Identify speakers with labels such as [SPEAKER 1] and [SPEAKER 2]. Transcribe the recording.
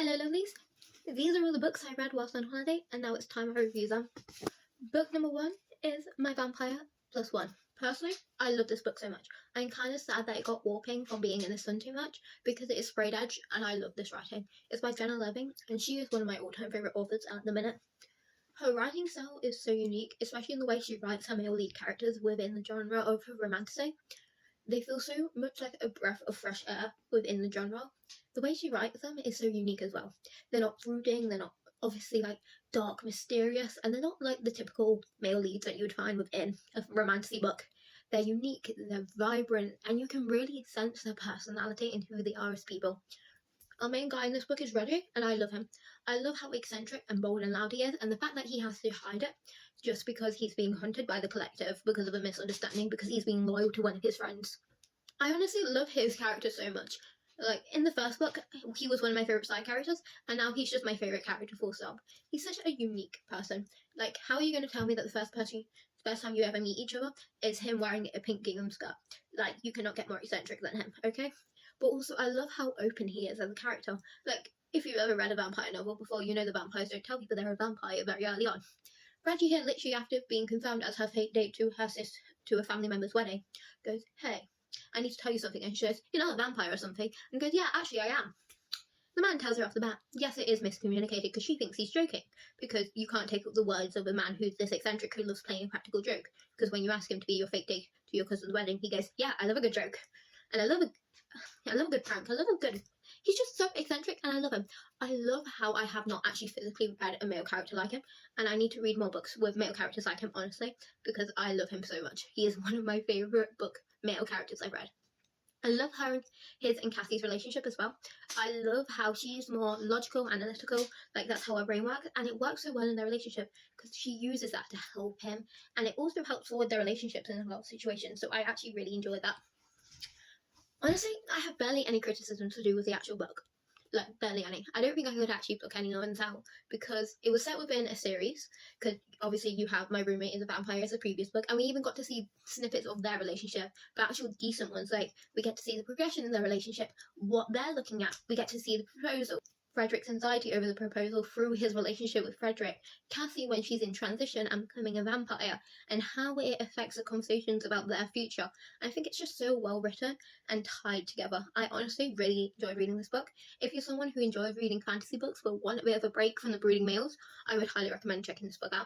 [SPEAKER 1] Hello lovelies, these are all the books I read whilst on holiday and now it's time I review them. Book number 1 is My Vampire Plus One. Personally, I love this book so much. I'm kind of sad that it got warping from being in the sun too much because it is sprayed edge and I love this writing. It's by Jenna Leving and she is one of my all-time favourite authors at the minute. Her writing style is so unique, especially in the way she writes her male lead characters within the genre of romantasy. They feel so much like a breath of fresh air within the genre. The way she writes them is so unique as well. They're not brooding, they're not obviously like dark, mysterious, and they're not like the typical male leads that you would find within a romantic book. They're unique, they're vibrant, and you can really sense their personality and who they are as people. Our main guy in this book is Reggie, and I love him. I love how eccentric and bold and loud he is, and the fact that he has to hide it just because he's being hunted by the collective because of a misunderstanding, because he's being loyal to one of his friends. I honestly love his character so much. Like, in the first book, he was one of my favourite side characters, and now he's just my favourite character full stop. He's such a unique person. Like, how are you going to tell me that the first time you ever meet each other is him wearing a pink gingham skirt? Like, you cannot get more eccentric than him, okay? But also, I love how open he is as a character. Like, if you've ever read a vampire novel before, you know the vampires don't tell people they're a vampire very early on. Reggie here, literally after being confirmed as her fake date to a family member's wedding, goes, "Hey, I need to tell you something," and she goes, "You're not a vampire or something," and goes, "Yeah, actually I am." The man tells her off the bat, yes, it is miscommunicated because she thinks he's joking, because you can't take the words of a man who's this eccentric who loves playing a practical joke, because when you ask him to be your fake date to your cousin's wedding, he goes, "Yeah, I love a good joke, and I love a good prank, he's just so eccentric and I love him. I love how I have not actually physically read a male character like him, and I need to read more books with male characters like him, honestly, because I love him so much. He is one of my favourite book male characters I've read. I love his and Cassie's relationship as well. I love how she's more logical, analytical, like that's how her brain works, and it works so well in their relationship because she uses that to help him, and it also helps forward their relationships in a lot of situations, so I actually really enjoyed that. Honestly, I have barely any criticisms to do with the actual book. Like, barely any. I don't think I could actually pluck any ones out because it was set within a series, because obviously you have My Roommate is a Vampire as a previous book, and we even got to see snippets of their relationship, but actual decent ones. Like, we get to see the progression in their relationship, what they're looking at, we get to see the proposal, Frederick's anxiety over the proposal through his relationship with Frederick, Cassie when she's in transition and becoming a vampire, and how it affects the conversations about their future. I think it's just so well written and tied together. I honestly really enjoyed reading this book. If you're someone who enjoys reading fantasy books but want a bit of a break from the brooding males, I would highly recommend checking this book out.